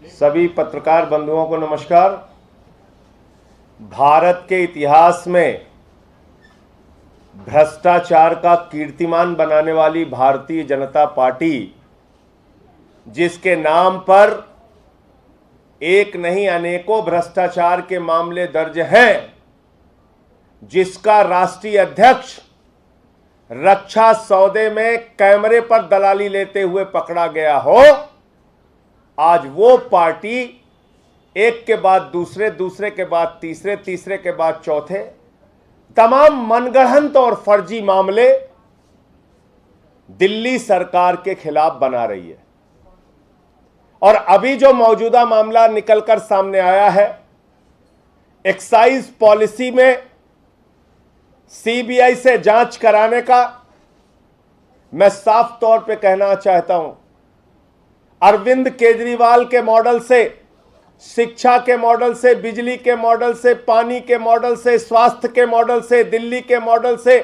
सभी पत्रकार बंधुओं को नमस्कार। भारत के इतिहास में भ्रष्टाचार का कीर्तिमान बनाने वाली भारतीय जनता पार्टी, जिसके नाम पर एक नहीं अनेकों भ्रष्टाचार के मामले दर्ज हैं, जिसका राष्ट्रीय अध्यक्ष रक्षा सौदे में कैमरे पर दलाली लेते हुए पकड़ा गया हो, आज वो पार्टी एक के बाद दूसरे, दूसरे के बाद तीसरे, तीसरे के बाद चौथे तमाम मनगढ़ंत और फर्जी मामले दिल्ली सरकार के खिलाफ बना रही है। और अभी जो मौजूदा मामला निकलकर सामने आया है, एक्साइज पॉलिसी में सीबीआई से जांच कराने का, मैं साफ तौर पे कहना चाहता हूं, अरविंद केजरीवाल के मॉडल से, शिक्षा के मॉडल से, बिजली के मॉडल से, पानी के मॉडल से, स्वास्थ्य के मॉडल से, दिल्ली के मॉडल से,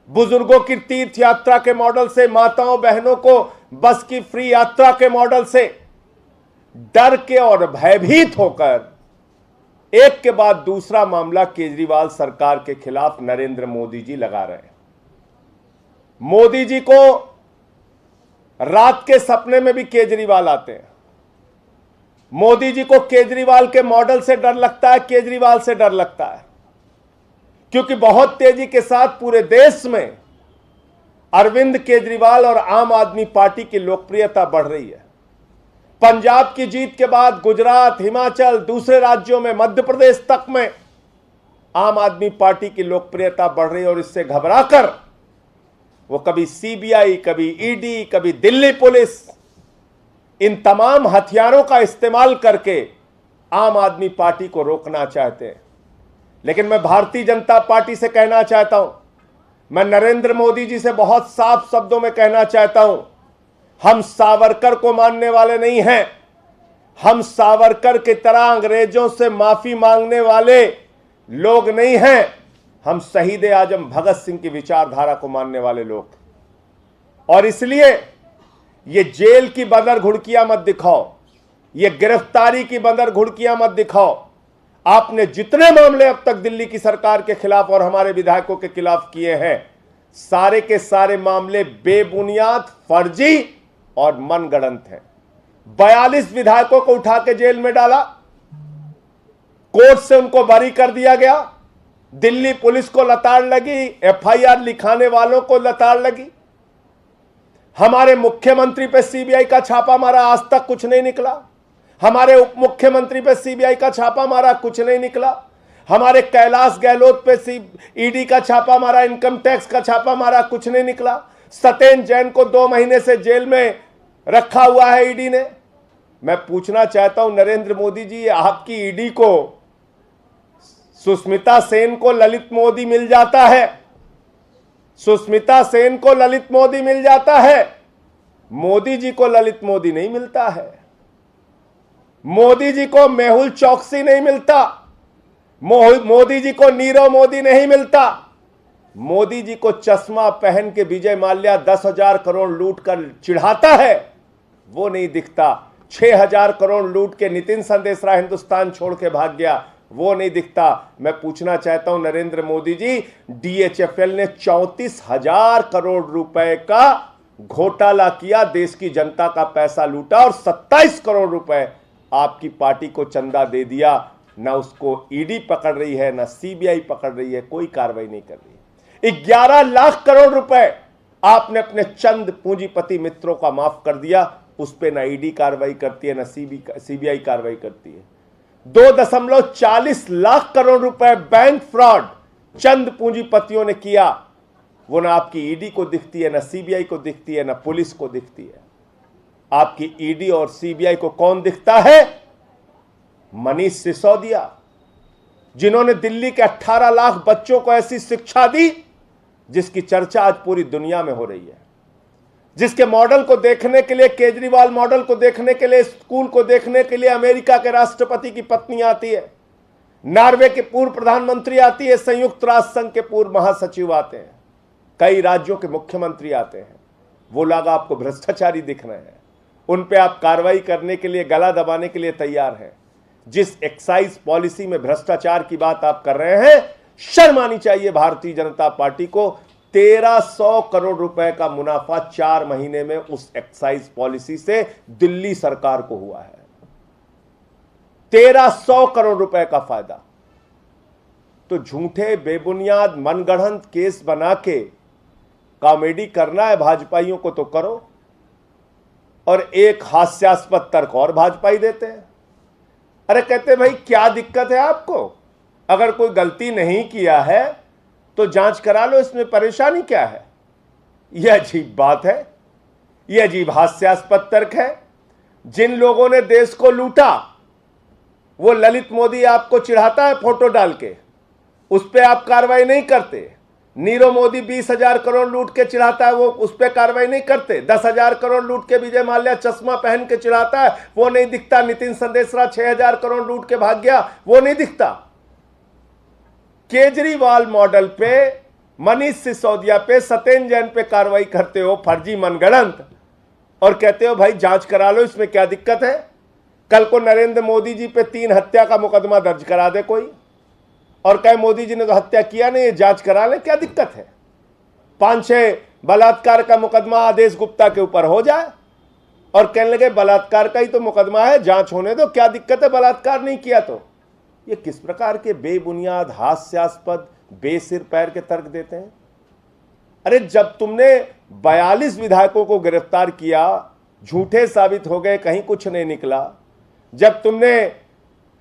बुजुर्गों की तीर्थ यात्रा के मॉडल से, माताओं बहनों को बस की फ्री यात्रा के मॉडल से डर के और भयभीत होकर एक के बाद दूसरा मामला केजरीवाल सरकार के खिलाफ नरेंद्र मोदी जी लगा रहे हैं। मोदी जी को रात के सपने में भी केजरीवाल आते हैं। मोदी जी को केजरीवाल के मॉडल से डर लगता है, केजरीवाल से डर लगता है, क्योंकि बहुत तेजी के साथ पूरे देश में अरविंद केजरीवाल और आम आदमी पार्टी की लोकप्रियता बढ़ रही है। पंजाब की जीत के बाद गुजरात, हिमाचल, दूसरे राज्यों में, मध्य प्रदेश तक में आम आदमी पार्टी की लोकप्रियता बढ़ रही है। और इससे घबराकर वो कभी सीबीआई, कभी ईडी, कभी दिल्ली पुलिस, इन तमाम हथियारों का इस्तेमाल करके आम आदमी पार्टी को रोकना चाहते हैं। लेकिन मैं भारतीय जनता पार्टी से कहना चाहता हूं, मैं नरेंद्र मोदी जी से बहुत साफ शब्दों में कहना चाहता हूं, हम सावरकर को मानने वाले नहीं हैं। हम सावरकर की तरह अंग्रेजों से माफी मांगने वाले लोग नहीं हैं। हम शहीद आजम भगत सिंह की विचारधारा को मानने वाले लोग। और इसलिए ये जेल की बंदर घुड़कियां मत दिखाओ, ये गिरफ्तारी की बंदर घुड़कियां मत दिखाओ। आपने जितने मामले अब तक दिल्ली की सरकार के खिलाफ और हमारे विधायकों के खिलाफ किए हैं, सारे के सारे मामले बेबुनियाद, फर्जी और मनगढ़ंत हैं। 42 विधायकों को उठा के जेल में डाला, कोर्ट से उनको बरी कर दिया गया, दिल्ली पुलिस को लताड़ लगी, एफआईआर लिखाने वालों को लताड़ लगी। हमारे मुख्यमंत्री पे सीबीआई का छापा मारा, आज तक कुछ नहीं निकला। हमारे उप मुख्यमंत्री पे सीबीआई का छापा मारा, कुछ नहीं निकला। हमारे कैलाश गहलोत पे ईडी का छापा मारा, इनकम टैक्स का छापा मारा, कुछ नहीं निकला। सत्येंद्र जैन को 2 महीने से जेल में रखा हुआ है ईडी ने। मैं पूछना चाहता हूं नरेंद्र मोदी जी, आपकी ईडी को सुष्मिता सेन को ललित मोदी मिल जाता है, सुष्मिता सेन को ललित मोदी मिल जाता है, मोदी जी को ललित मोदी नहीं मिलता है। मोदी जी को मेहुल चौकसी नहीं मिलता, मोदी जी को नीरव मोदी नहीं मिलता। मोदी जी को चश्मा पहन के विजय माल्या 10,000 करोड़ लूट कर चिढ़ाता है, वो नहीं दिखता। 6,000 करोड़ लूट के नितिन संदेशरा हिंदुस्तान छोड़ के भाग गया, वो नहीं दिखता। मैं पूछना चाहता हूं नरेंद्र मोदी जी, डीएचएफएल ने 34,000 करोड़ रुपए का घोटाला किया, देश की जनता का पैसा लूटा और 27 करोड़ रुपए आपकी पार्टी को चंदा दे दिया। ना उसको ईडी पकड़ रही है, ना सीबीआई पकड़ रही है, कोई कार्रवाई नहीं कर रही है। 11 लाख करोड़ रुपए आपने अपने चंद पूंजीपति मित्रों का माफ कर दिया, उस पर ना ईडी कार्रवाई करती है, ना सीबीआई कार्रवाई करती है। 2.40 लाख करोड़ रुपए बैंक फ्रॉड चंद पूंजीपतियों ने किया, वो ना आपकी ईडी को दिखती है, ना सीबीआई को दिखती है, ना पुलिस को दिखती है। आपकी ईडी और सीबीआई को कौन दिखता है? मनीष सिसोदिया, जिन्होंने दिल्ली के 18 लाख बच्चों को ऐसी शिक्षा दी जिसकी चर्चा आज पूरी दुनिया में हो रही है, जिसके मॉडल को देखने के लिए, केजरीवाल मॉडल को देखने के लिए, स्कूल को देखने के लिए अमेरिका के राष्ट्रपति की पत्नी आती है, नॉर्वे के पूर्व प्रधानमंत्री आती है, संयुक्त राष्ट्र संघ के पूर्व महासचिव आते हैं, कई राज्यों के मुख्यमंत्री आते हैं। वो लोग आपको भ्रष्टाचारी दिख रहे हैं, उन पे आप कार्रवाई करने के लिए, गला दबाने के लिए तैयार हैं। जिस एक्साइज पॉलिसी में भ्रष्टाचार की बात आप कर रहे हैं, शर्म आनी चाहिए भारतीय जनता पार्टी को। 1300 करोड़ रुपए का मुनाफा 4 महीने में उस एक्साइज पॉलिसी से दिल्ली सरकार को हुआ है। 1300 करोड़ रुपए का फायदा। तो झूठे बेबुनियाद मनगढ़ंत केस बना के कॉमेडी करना है भाजपाइयों को तो करो, और एक हास्यास्पद तर्क और भाजपाई देते हैं। अरे कहते भाई क्या दिक्कत है आपको, अगर कोई गलती नहीं किया है तो जांच करा लो, इसमें परेशानी क्या है। यह अजीब बात है, यह अजीब हास्यास्पद तर्क है। जिन लोगों ने देश को लूटा, वो ललित मोदी आपको चिढ़ाता है फोटो डाल के, उस पर आप कार्रवाई नहीं करते। नीरव मोदी 20,000 करोड़ लूट के चिढ़ाता है, वो उस पर कार्रवाई नहीं करते। 10,000 करोड़ लूट के विजय माल्या चश्मा पहन के चिढ़ाता है, वो नहीं दिखता। नितिन संदेशरा 6,000 करोड़ लूट के भाग गया, वो नहीं दिखता। केजरीवाल मॉडल पे, मनीष सिसोदिया पे, सत्येंद्र जैन पे कार्रवाई करते हो फर्जी मनगढ़ंत, और कहते हो भाई जांच करा लो, इसमें क्या दिक्कत है। कल को नरेंद्र मोदी जी पे 3 हत्या का मुकदमा दर्ज करा दे कोई, और कहे मोदी जी ने तो हत्या किया नहीं, जांच करा ले, क्या दिक्कत है। 5-6 बलात्कार का मुकदमा आदेश गुप्ता के ऊपर हो जाए, और कहने लगे बलात्कार का ही तो मुकदमा है, जांच होने दो, क्या दिक्कत है बलात्कार नहीं किया तो। ये किस प्रकार के बेबुनियाद, हास्यास्पद, बेसिर पैर के तर्क देते हैं। अरे जब तुमने 42 विधायकों को गिरफ्तार किया, झूठे साबित हो गए, कहीं कुछ नहीं निकला। जब तुमने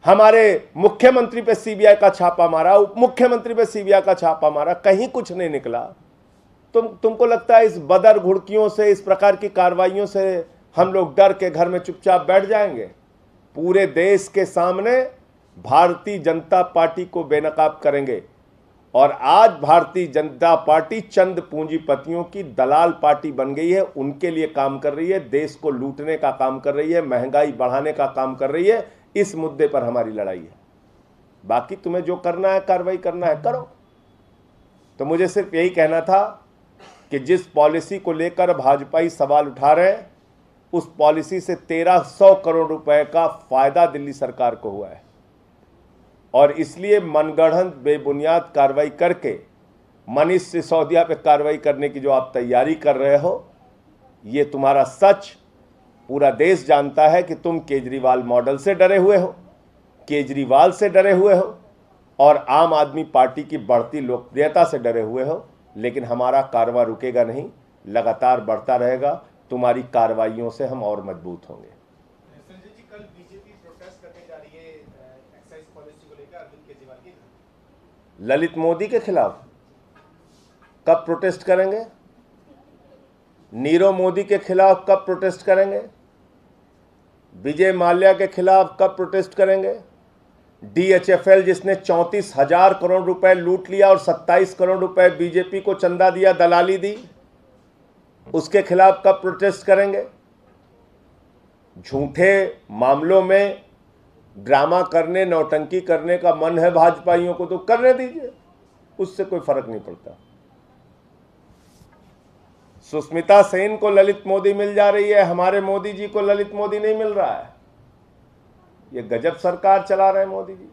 हमारे मुख्यमंत्री पे सीबीआई का छापा मारा, उप मुख्यमंत्री पे सीबीआई का छापा मारा, कहीं कुछ नहीं निकला। तुमको लगता है इस बदर घुड़कियों से, इस प्रकार की कार्रवाइयों से हम लोग डर के घर में चुपचाप बैठ जाएंगे। पूरे देश के सामने भारतीय जनता पार्टी को बेनकाब करेंगे। और आज भारतीय जनता पार्टी चंद पूंजीपतियों की दलाल पार्टी बन गई है, उनके लिए काम कर रही है, देश को लूटने का काम कर रही है, महंगाई बढ़ाने का काम कर रही है। इस मुद्दे पर हमारी लड़ाई है। बाकी तुम्हें जो करना है, कार्रवाई करना है, करो। तो मुझे सिर्फ यही कहना था कि जिस पॉलिसी को लेकर भाजपाई सवाल उठा रहे हैं, उस पॉलिसी से 1300 करोड़ रुपए का फायदा दिल्ली सरकार को हुआ है, और इसलिए मनगढ़ंत बेबुनियाद कार्रवाई करके मनीष सिसोदिया पे कार्रवाई करने की जो आप तैयारी कर रहे हो, ये तुम्हारा सच पूरा देश जानता है कि तुम केजरीवाल मॉडल से डरे हुए हो, केजरीवाल से डरे हुए हो, और आम आदमी पार्टी की बढ़ती लोकप्रियता से डरे हुए हो। लेकिन हमारा कारवां रुकेगा नहीं, लगातार बढ़ता रहेगा। तुम्हारी कार्रवाइयों से हम और मजबूत होंगे। संजय जी, कल बीजेपी प्रोटेस्ट करने जा रही है एक्साइज पॉलिसी को लेकर अरविंद केजरीवाल की, ललित मोदी के खिलाफ कब प्रोटेस्ट करेंगे? नीरव मोदी के खिलाफ कब प्रोटेस्ट करेंगे? विजय माल्या के खिलाफ कब प्रोटेस्ट करेंगे? DHFL जिसने 34,000 करोड़ रुपए लूट लिया और 27 करोड़ रुपए बीजेपी को चंदा दिया, दलाली दी, उसके खिलाफ कब प्रोटेस्ट करेंगे? झूठे मामलों में ड्रामा करने, नौटंकी करने का मन है भाजपाइयों को तो करने दीजिए, उससे कोई फर्क नहीं पड़ता। सुष्मिता सेन को ललित मोदी मिल जा रही है, हमारे मोदी जी को ललित मोदी नहीं मिल रहा है। ये गजब सरकार चला रहे हैं मोदी जी।